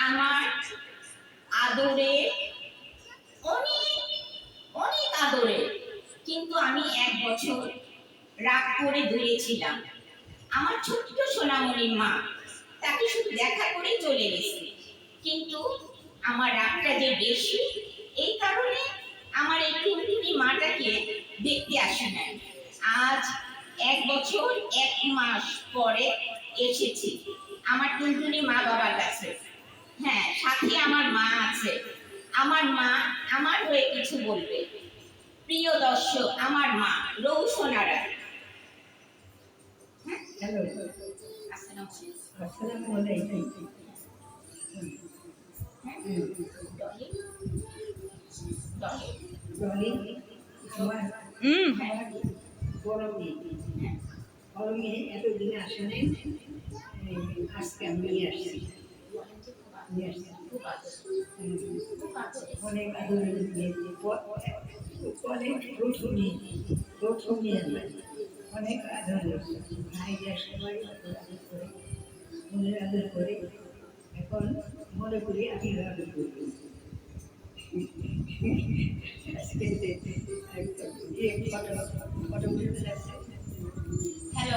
আমার আদরে, অনেক অনেক আদরে, কিন্তু আমি 1 বছর রাগ করে দূরে ছিলাম। আমার ছোট্ট সোনামণির মা, তাকে শুধু দেখা করে চলে গেছে, কিন্তু আমার রাগটা যে বেশি, এই কারণে আমার এই টুনটুনি মাটাকে দেখতে আসে নাই। আজ 1 বছর 1 মাস পরে এসেছি আমার টুনটুনি মা বাবার কাছে। হ্যাঁ, সাথে আমার মা আছে। আমার মা আমার হয়ে কিছু বলবে। প্রিয় দর্শক, আমার মা রৌশনারা। হ্যালো, আসসালামু আলাইকুম। ডলি, আমার বড় মেয়ে এতদিন আসে নাই, আজকে আমি নিয়ে আসছি। অনেক আদরের মেয়ে, অনেক প্রথমে অনেক আদরের ভাইরা সবাই আদর করে, মনের আদর করে। এখন মনে করি আমি আদর করি। আজকে ফটো ফটো